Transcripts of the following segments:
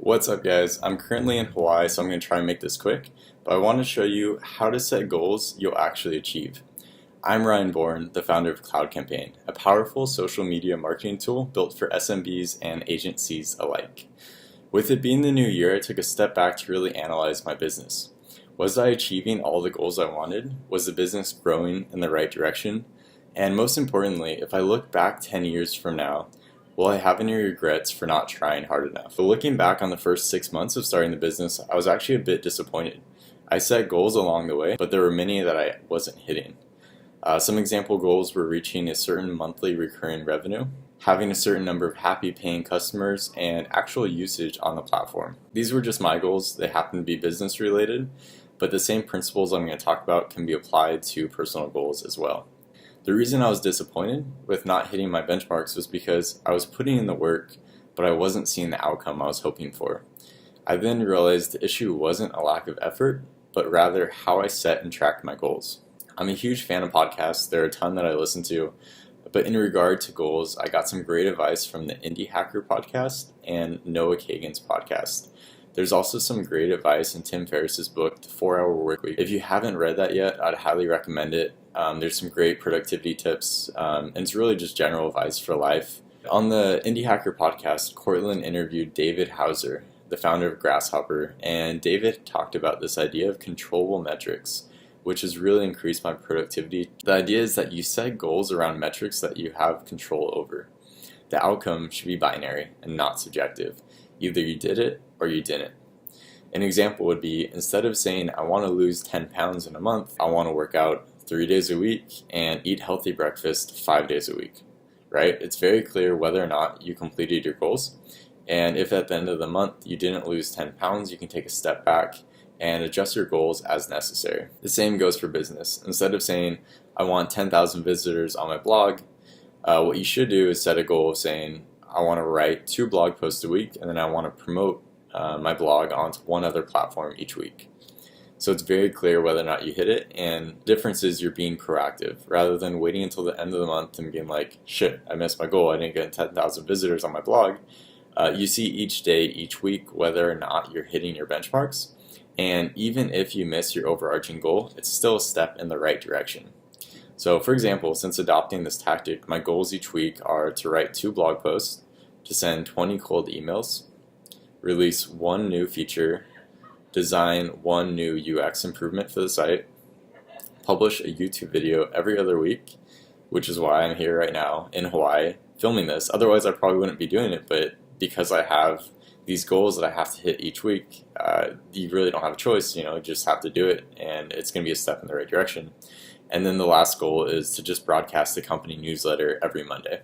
What's up guys? I'm currently in Hawaii, so I'm going to try and make this quick, but I want to show you how to set goals you'll actually achieve. I'm Ryan Bourne, the founder of Cloud Campaign, a powerful social media marketing tool built for SMBs and agencies alike. With it being the new year, I took a step back to really analyze my business. Was I achieving all the goals I wanted? Was the business growing in the right direction? And most importantly, if I look back 10 years from now, will I have any regrets for not trying hard enough? But looking back on the first 6 months of starting the business, I was actually a bit disappointed. I set goals along the way, but there were many that I wasn't hitting. Some example goals were reaching a certain monthly recurring revenue, having a certain number of happy paying customers, and actual usage on the platform. These were just my goals. They happen to be business related, but the same principles I'm going to talk about can be applied to personal goals as well. The reason I was disappointed with not hitting my benchmarks was because I was putting in the work, but I wasn't seeing the outcome I was hoping for. I then realized the issue wasn't a lack of effort, but rather how I set and tracked my goals. I'm a huge fan of podcasts. There are a ton that I listen to, but in regard to goals, I got some great advice from the Indie Hacker podcast and Noah Kagan's podcast. There's also some great advice in Tim Ferriss's book, The 4-Hour Workweek. If you haven't read that yet, I'd highly recommend it. There's some great productivity tips, and it's really just general advice for life. On the Indie Hacker podcast, Cortland interviewed David Hauser, the founder of Grasshopper, and David talked about this idea of controllable metrics, which has really increased my productivity. The idea is that you set goals around metrics that you have control over. The outcome should be binary and not subjective. Either you did it or you didn't. An example would be, instead of saying, I want to lose 10 pounds in a month, I want to work out 3 days a week and eat healthy breakfast 5 days a week, right? It's very clear whether or not you completed your goals. And if at the end of the month you didn't lose 10 pounds, you can take a step back and adjust your goals as necessary. The same goes for business. Instead of saying, I want 10,000 visitors on my blog, what you should do is set a goal of saying, I want to write 2 blog posts a week, and then I want to promote my blog onto one other platform each week. So it's very clear whether or not you hit it, and the difference is you're being proactive rather than waiting until the end of the month and being like, shit, I missed my goal, I didn't get 10,000 visitors on my blog. You see each day, each week, whether or not you're hitting your benchmarks, and even if you miss your overarching goal, it's still a step in the right direction. So for example, since adopting this tactic, my goals each week are to write 2 blog posts, to send 20 cold emails, release 1 new feature, design 1 new UX improvement for the site, publish a YouTube video every other week, which is why I'm here right now in Hawaii filming this. Otherwise I probably wouldn't be doing it, but because I have these goals that I have to hit each week, you really don't have a choice, you just have to do it, and it's going to be a step in the right direction. And then the last goal is to just broadcast the company newsletter every Monday.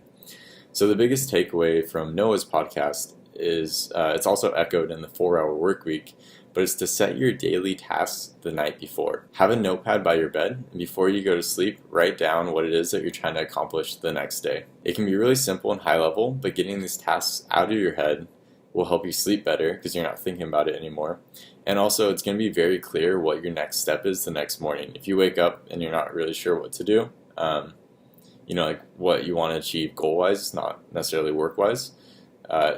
So the biggest takeaway from Noah's podcast is, it's also echoed in the 4-Hour Workweek, but it's to set your daily tasks the night before. Have a notepad by your bed, and before you go to sleep, write down what it is that you're trying to accomplish the next day. It can be really simple and high level, but getting these tasks out of your head will help you sleep better because you're not thinking about it anymore. And also, it's going to be very clear what your next step is the next morning. If you wake up and you're not really sure what to do, like what you want to achieve goal-wise, not necessarily work-wise,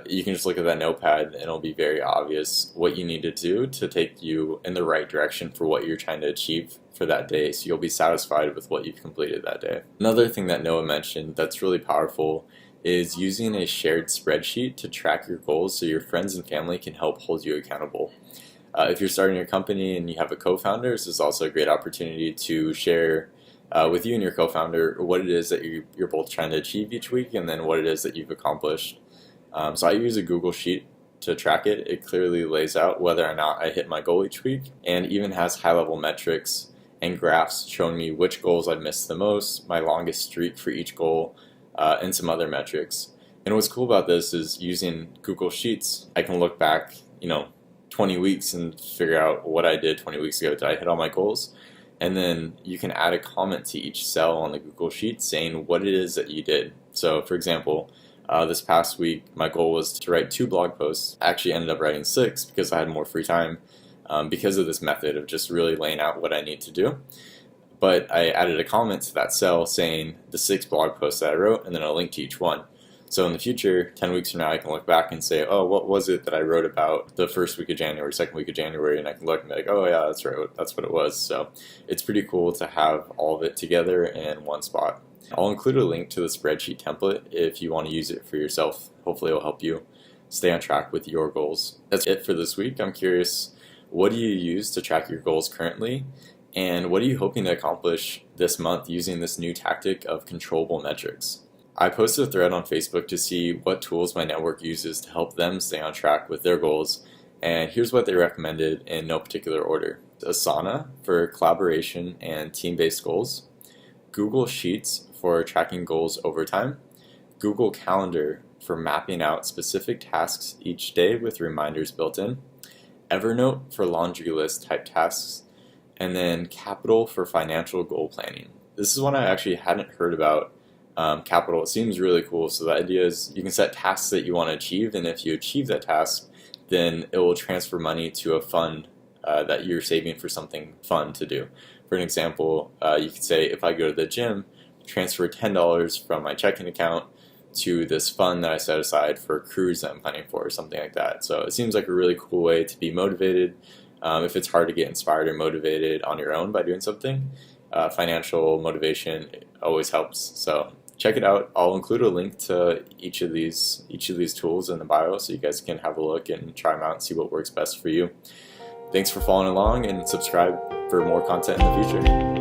you can just look at that notepad and it'll be very obvious what you need to do to take you in the right direction for what you're trying to achieve for that day, so you'll be satisfied with what you've completed that day. Another thing that Noah mentioned that's really powerful is using a shared spreadsheet to track your goals so your friends and family can help hold you accountable. If you're starting your company and you have a co-founder, this is also a great opportunity to share with you and your co-founder what it is that you're both trying to achieve each week, and then what it is that you've accomplished. So I use a Google Sheet to track it. It clearly lays out whether or not I hit my goal each week, and even has high-level metrics and graphs showing me which goals I missed the most, my longest streak for each goal, and some other metrics. And what's cool about this is, using Google Sheets, I can look back, 20 weeks and figure out what I did 20 weeks ago. Did I hit all my goals? And then you can add a comment to each cell on the Google Sheet saying what it is that you did. So for example, this past week, my goal was to write 2 blog posts. I actually ended up writing 6 because I had more free time because of this method of just really laying out what I need to do. But I added a comment to that cell saying the 6 blog posts that I wrote, and then a link to each one. So in the future, 10 weeks from now, I can look back and say, oh, what was it that I wrote about the first week of January, second week of January, and I can look and be like, oh yeah, that's right, that's what it was. So it's pretty cool to have all of it together in one spot. I'll include a link to the spreadsheet template if you want to use it for yourself. Hopefully it'll help you stay on track with your goals. That's it for this week. I'm curious, what do you use to track your goals currently? And what are you hoping to accomplish this month using this new tactic of controllable metrics? I posted a thread on Facebook to see what tools my network uses to help them stay on track with their goals, and here's what they recommended in no particular order. Asana for collaboration and team-based goals, Google Sheets for tracking goals over time, Google Calendar for mapping out specific tasks each day with reminders built in, Evernote for laundry list type tasks, and then Capital for financial goal planning. This is one I actually hadn't heard about. Capital, it seems really cool. So the idea is you can set tasks that you want to achieve, and if you achieve that task, then it will transfer money to a fund that you're saving for something fun to do. For an example, you could say if I go to the gym, transfer $10 from my checking account to this fund that I set aside for a cruise that I'm planning for, or something like that. So it seems like a really cool way to be motivated. If it's hard to get inspired or motivated on your own by doing something, financial motivation always helps. So check it out. I'll include a link to each of these tools in the bio so you guys can have a look and try them out and see what works best for you. Thanks for following along, and subscribe for more content in the future.